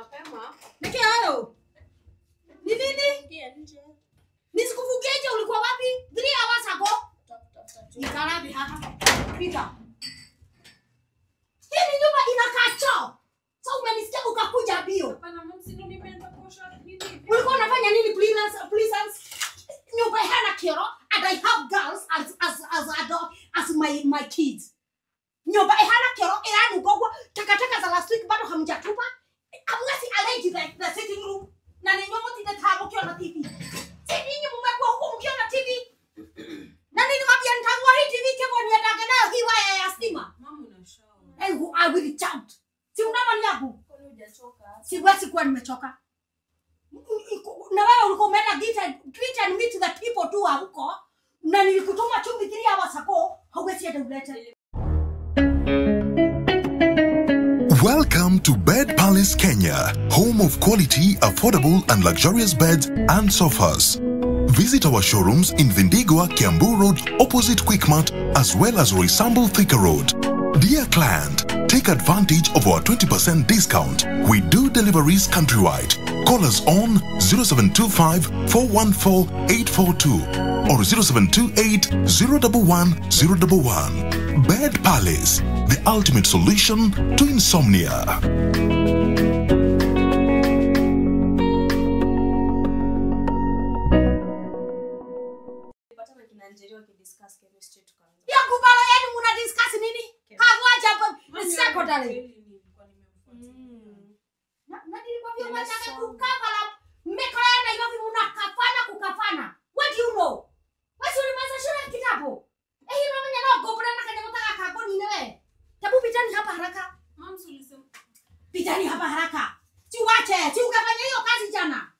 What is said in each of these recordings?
mapema. Niki hayo. Ni nini? Nje. Nisikufugeje ulikuwa wapi? 3 hours ago. Nikarabi hapa. Pita. Hii nyumba inakaa choo. So umenisikia ukakuja bio. Hapana mama, si ndo nimeenda kuosha nini? Ulikuwa unafanya nini please? Nyumba hana kero and I have girls as my kids. Nyumba hana kero ila ngogwa takataka za last week bado hamjatupa. Amwasi arrange the sitting room. Na ni nyumba titatabu kiona TV. Sisi mmekuwa huko mkiona TV. Na nini mapia nitangua hii TV kebo ni yataka nayo hii waya ya stima. Mama unashauri. I will shout. Si unamani yangu. Kwani hujachoka? Siwezi kuwa nimechoka. Na wewe ulikuwa umeenda greet and meet the people tu huko. Na nilikutuma chumvi 3 hours ago. Hauwezi hata ulete. Welcome to Bed Palace Kenya, home of quality, affordable and luxurious beds and sofas. Visit our showrooms in Vindigua, Kiambu Road, opposite Quickmart, as well as Roysambu Thika Road. Dear client, take advantage of our 20% discount. We do deliveries countrywide. Call us on 0725 414 842 or 0728 011 011. Bed Palace, the ultimate solution to insomnia. What do you know? What's your message kitabu? Tabu pitani hapa haraka. Mama ulisema Pitani hapa haraka. Siwache, si ukafanya hiyo kazi jana.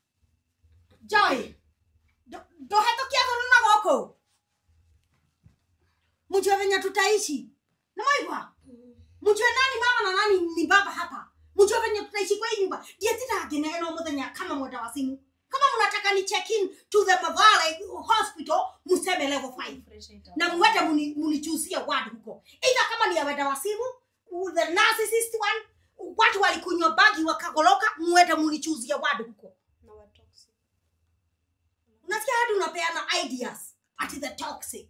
Joy. Do hatokia korona wako. Mjue venye tutaishi. Na maiwa. Mjue nani mama na nani ni baba hapa. Mjue venye tutaishi kwa hii nyumba. Ndiye titagene eno muthenya kama mwenda wa simu. Kama mnataka ni check in to the Mavale Hospital, museme level 5. Na mwende munichusia ward huko. Either kama ni ya wenda wa simu, the narcissist one, watu walikunywa bagi wakagoloka, mwende munichusia ward huko. na wa toxic. Unasikia hadi unapeana ideas at the toxic.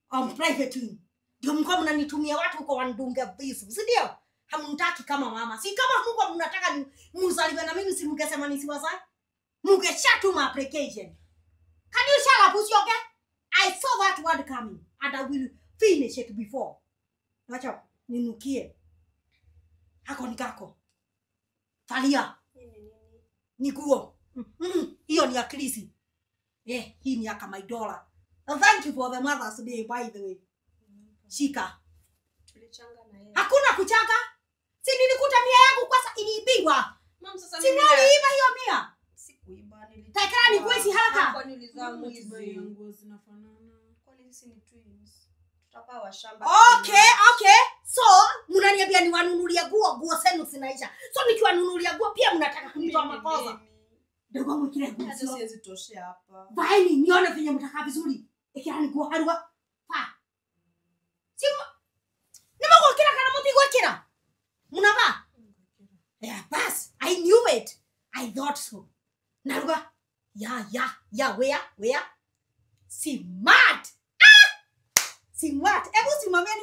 Private wing. Ndio mko mnanitumia watu huko wanidunge visu. Si ndio? Hamumtaki kama mama. Si kama Mungu mnataka muzaliwe na mimi si mngesema nisiwazai. Mungeshatuma application. Can you shut up, Usioke? I saw that word coming and I will finish it before. Wacha ninukie. Hako nikako. Falia. Nikuo. Hiyo ni akilisi. Hii ni aka my dollar. Thank you for the Mother's Day, by the way. Shika. Tulichanga na yeye. Hakuna kuchanga. Si nilikuta 100 yangu kwanza iliibiwa. Mama sasa Si niliiba hiyo 100. Sikuiba nilitoa. Takara ni kwesi haraka. Kwa nilizaa mwizi yangu zinafanana. Kwa nini sisi ni twins? Tutapawa shamba. Okay. So, mnaniambia niwanunulia nguo zenu zinaisha. So nikiwanunulia nguo pia mnataka kunitoa makosa. Ndio wangu kile nguo. Hata siwezi toshea hapa. Baini nione venye mtakaa vizuri. Ikiwa ni nguo harua. Pa. Simo. Nimekuwa kila kana mtu igwekira. Mnavaa? Yeah, bas. I knew it. I thought so. Naruga. Yeah, where? Smart. Smart. Ebu simameni.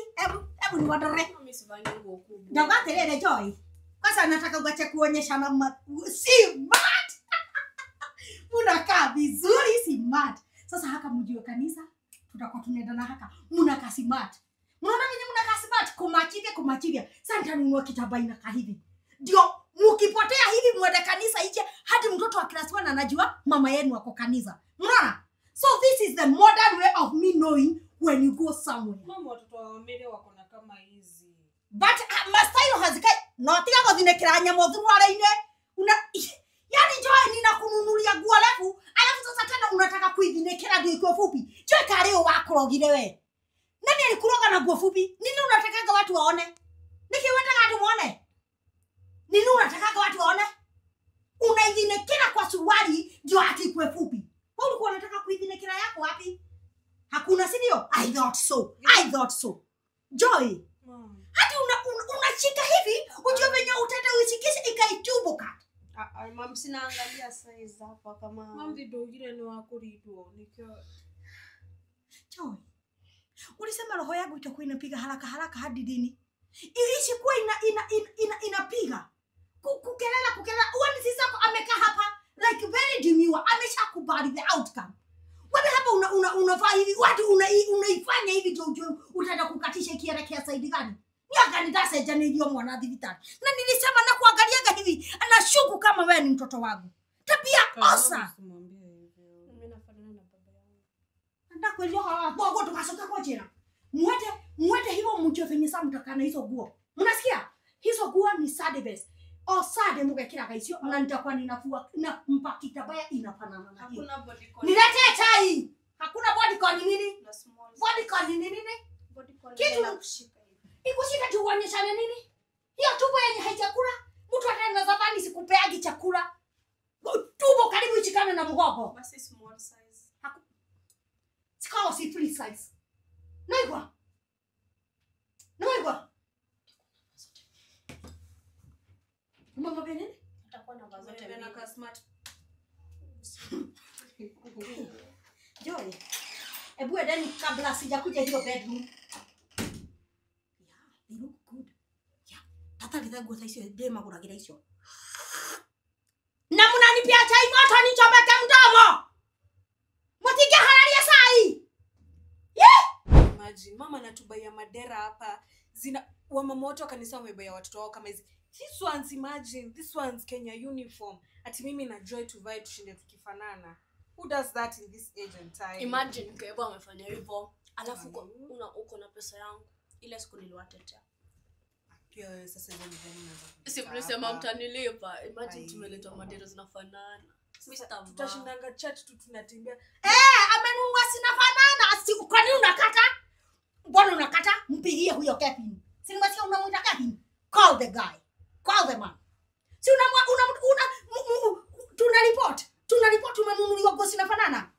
Ebu ni wadore. Mimi sivangi nguo kubwa. Ndio telele Joy. Kwanza nataka uache kuonyesha na smart. Unakaa vizuri smart. Sasa haka mjue kanisa tutakuwa tunaenda na haka. Mnakaa smart. Mnaona venye mnakaa smart kumachivia. Sasa nitanunua kitambaa inakaa hivi. Ndio mkipotea hivi mwende kanisa nje hadi mtoto wa class 1 anajua mama yenu wako kanisa. Unaona? So this is the modern way of me knowing when you go somewhere. Mama watoto wa Mary wako na kama hizi. But my style has kai no tiga go thinekira nyamo thurware-ine. Yani Joy ninakununulia nguo alafu sasa tena unataka kuidhinekira ndio iko fupi. Joy kare wakurogire we. Nani alikuroga na nguo fupi? Nini unataka watu waone? Nikiwetaka watu muone? Nini unataka watu waone? Unaidhinekira kwa suruali ndio ati ikuwe fupi. Wewe ulikuwa unataka kuidhinekira yako wapi? Hakuna, si ndio? I thought so. Joy, Hadi unashika hivi, ujue venye utata ushikisha ikaitubuka. Mom sina angalia size hapa kama. Mom vidogire ni wako ridwo nikyo. Joy. Ulisema roho yangu itakuwa inapiga haraka hadi lini? Iishi kuwa inapiga. Kukelala. Uani sisako amekaa hapa like very demure. Ameshakubali the outcome. Wewe hapa unafaa hivi, watu unaifanya hivi ndio utaenda kukatisha kielekea side gani? Ni gani jana ndio mwana dhivitani. Na nilisema na kuangaliaga hivi, anashuku kama wewe ni mtoto wangu. Tabia osa. Mimi nafanana na baba yangu. Ndio kweli hapo tukasoka kwa jina. Mwete hivyo mjue venye saa mtakana hizo guo. Mnasikia? Hizo guo ni sade best. Osade mugekira gaisio na nitakuwa ninafua na mpaki tabaya inafanana na hiyo. Hakuna bodycon. Niletee chai. Hakuna bodycon nini? Na small. Bodycon nini? Bodycon Kitu na kushika hivi. Ikushika tu uonyeshane nini? Hiyo tumbo yenye haijakula. Mtu ataenda zamani sikupeagi chakula. Tumbo karibu ichikane na mgogo. Basi small size. Sikawa si free size. Naigwa. Mama benene? Atakuwa na vazo zote Na ka smart. Joy. Ebu edeni kabla sijakuja hiyo bedroom. Yeah, they look good. Yeah. Tata lithaguo tha icio ndimaguragira icio. Na munanipia chai moto nichomeke mdomo. Mutige halalia sai. Yeah. Imagine mama anatubaia madera hapa. Wamama wote wa kanisa wamebaia watoto wao kama hizi. This one's imagine, this one's Kenya uniform. Ati mimi na Joy tuvae tushinde tukifanana. Who does that in this age and time? Imagine kaiba amefanya hivyo. Alafu uko na pesa yangu. Ile siku niliwatetea. Pia wewe sasa hizo ni gani unaanza? Si kulisema mtanilipa. Imagine tumeletwa madera zinafanana. Mr. Tutashindanga chat tu tunatembea. Amenunua sinafanana. Si kwani unakata? Mbona unakata? Mpigie huyo Kevin. Si nimesikia unamuita Kevin. Call the guy. Call the man. Si tunareport tumenunuliwa gosi na fanana.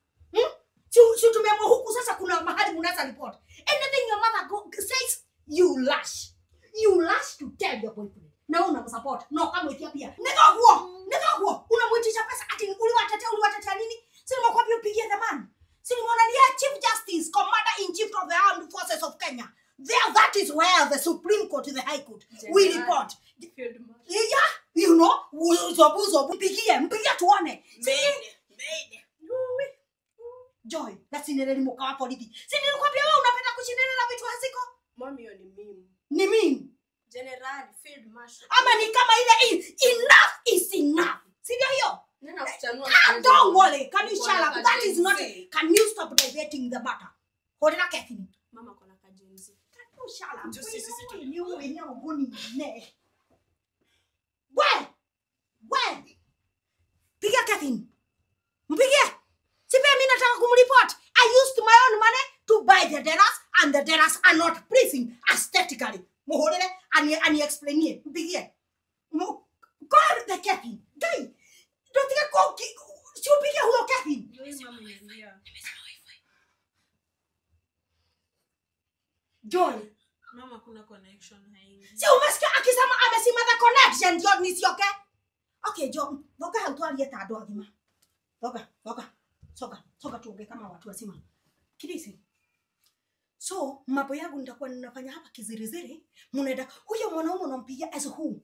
Si tumeamua huku sasa kuna mahali mnaweza report. Anything your mother says, you lash. You lash to tell your boyfriend. Na unamsupport. No, kama itia pia. Nikaguo. Unamwitisha pesa ati uliwatetea nini? Si nimekuambia upigie the man. Si nimeona ni Chief Justice, Commander-in-Chief of the Armed Forces of Kenya. There, that is where the Supreme Court, the High Court, we report. Yeah, you know, mpigia tuone. Made. Joy, that's in the moka wa politi. Si nilikwambia wewe unapenda kushindana na vitu haziko? Mami hiyo ni mimi. Ni mimi. General Field Marshal. Ama ni kama ile enough is enough. Si ndio hiyo? Nena kuchanua. Don't worry. Can you shut up? That is not. Can you stop diverting the matter? Hodera Kevin. Mama kona kajenzi. Shut up. Just You know guni ne. When? Piga Kevin. Mpigie. Sipe mimi nataka kumreport. I used my own money to buy the deras and the deras are not pleasing aesthetically. Muhodere ani explain here. Mpigie. Call the Kevin. Guy. Don't think go. Mpigie huyo Kevin. Joy. Mama kuna connection haini. Si umesikia akisema amesema the connection ndio nisioke. Okay, Joy. Voka hautualie tado agima. Voka. Soka tuongee kama watu wazima. Kidisi. So, mambo yangu nitakuwa ninafanya hapa kiziriziri. Mnaenda huyo mwanaume unampigia as who?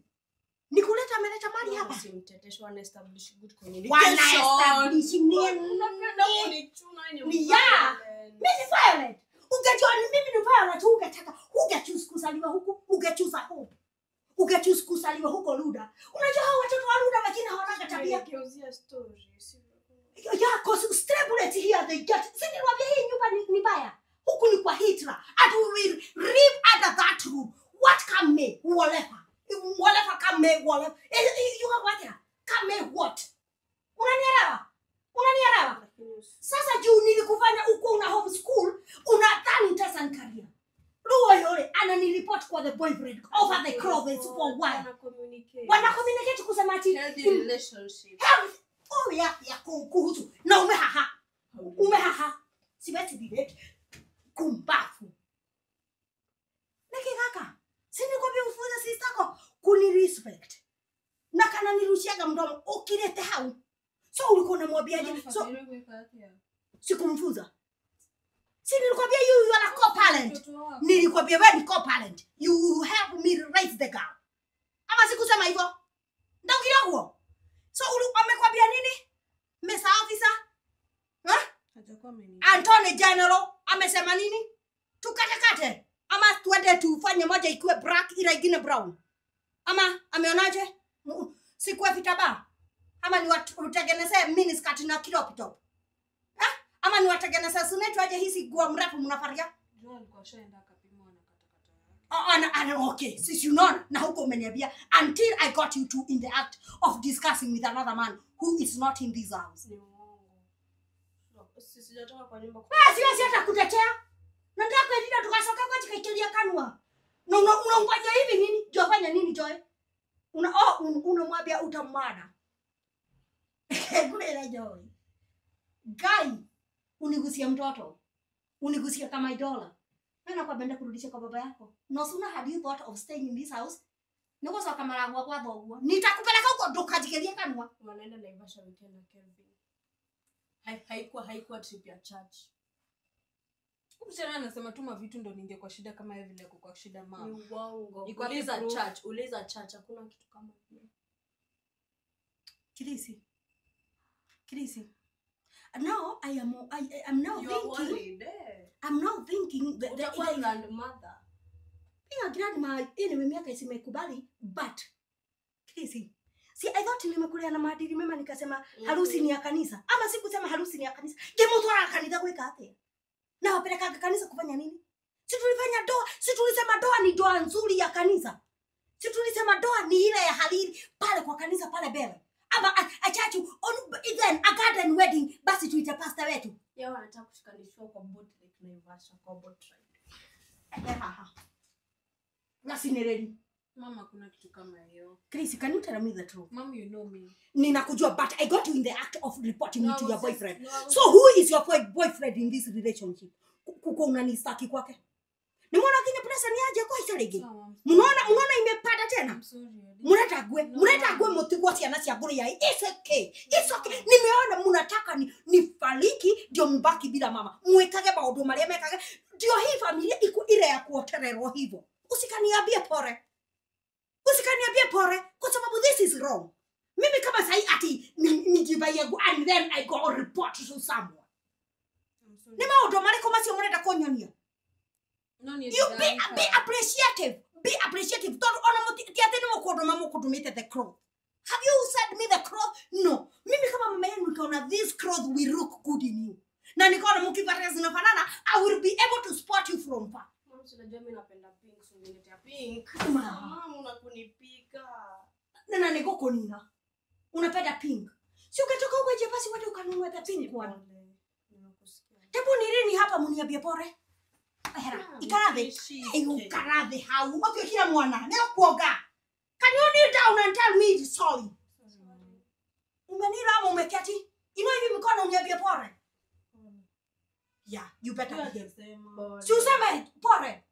Nikuleta ameleta mali hapa. Simteteshwa na establish good communication. Establish ni ya. Mimi violent. Ungejua ni mimi ni violent, ungechoose kuzaliwa huku, ungechoose kuzaliwa huko Luda. Unajua hao watoto wa Luda lakini hawana tabia. Kiozia story. Yeah, cause stability here they get. Sisi niwaambia hii nyumba ni mbaya. Huku ni kwa Hitler. And we will live under that rule. What come me? Whatever come me, whatever. You have what? Come me what? Unanielewa? Sasa juu nilikufanya uko una homeschool, unadhani utasa career. Ruo yole ananireport kwa the boyfriend over the clothes for why? Wana communicate kusema ati healthy relationship. Oh yeah, kuhusu. Na umehaha. Siwezi debate. Kumbafu. Niki kaka. unashika mdomo ukilete hau. So ulikuwa unamwambiaje? So sikumfunza. Si nilikwambia you are a co-parent. Nilikwambia wewe ni co-parent. You help me raise the girl. Ama sikusema hivyo? Ndio kidogo. So amekwambia nini? Mesa officer? Attorney General amesema nini? Tukate. Ama tuende tufanye moja ikuwe black ila ingine brown. Ama ameonaje? Sikuwe vitaba. Ama ni utengeneze miniskirt na crop top. Ama ni watengeneze sunetu aje hizi nguo mrefu mnafaria? Ndio alikuwa shaenda akapimwa na katakata. Okay, since you know na huko umeniambia until I got you two in the act of discussing with another man who is not in this house. Ni uongo. Sisi hajatoka kwa nyumba. Siwezi hata kutetea. Nataka kwenda tukasoka kwa chikaikelia kanwa. Unangoja hivi nini? Jofanya nini Joy? Unamwambia utamada. Kule Joy. Guy, unigusia mtoto. Unigusia kama idola. Nana kwa benda kurudisha kwa baba yako. No sooner had you thought of staying in this house. Niko sawa kama langu kwa dhogo. Nitakupeleka huko dokajikelia kanwa. Wanaenda Naivasha weekend na Kelvin. Haikuwa trip ya church. Msichana anasema tuma vitu ndo ningekuwa shida kama hivi vile kwa shida mama. Ni uongo. Uliza church hakuna kitu kama hiyo. Kirisi. Now I'm now thinking. I'm now thinking that the grandmother. Being a grandma anyway miaka isimekubali but Kirisi. See, I thought nimekulia na maadili mema nikasema harusi ni ya kanisa. Ama sikusema harusi ni ya kanisa. Gemotwara kanisa kuweka ate. Na wapeleka kanisa kufanya nini? Si tulifanya doa, si tulisema doa ni doa nzuri ya kanisa. Si tulisema doa ni ile ya halili pale kwa kanisa pale mbele. Ama a church then a garden wedding basi tuite pastor wetu. Yeye anataka kushikanishwa kwa boat like Naivasha kwa boat ride. Nasineleli. Mama kuna kitu kama hiyo. Chris, can you tell me the truth? Mom, you know me. Ninakujua but I got you in the act of reporting me to your boyfriend. So who is your boyfriend in this relationship? Kuko unanistaki kwake. Nimeona kwenye presa ni aje kwa hisalege. Munaona imepanda tena? Mnataka gwe motigo cia na cia nguru ya it's okay. Nimeona mnataka nifariki ndio mbaki bila mama. Mwekage maundu maria mekage ndio hii familia iko ile ya kuotererwo hivyo. Usikaniambie pore kwa sababu this is wrong. Mimi kama sai ati nijibaye and then I go report to someone. Ni maundu mariko macio murenda kunyonia. No need. You be appreciative. Be appreciative. Don't honor me. Tiateni mokodo mama kutumite the cloth. Have you said me the cloth? No. Mimi kama mama yenu nikaona this cloth will look good in you. Na nikaona mkivalia zinafanana, I will be able to spot you from far. Mama unajua mimi napenda pink, so niletea pink. Mama unakunipika. Na niko konina. Unapenda pink. Si ukatoka huko je basi wote ukanunua the pink one. Nimekusikia. Tebu ni nini hapa mniambie pore? Ahera, ikarathe. Ayo karathe hau. Okay kila mwana, leo kuoga. Can you kneel down and tell me sorry? Umenira ama umeketi? Ino hivi mikono uniambie pore. Yeah, you better. Si useme pore.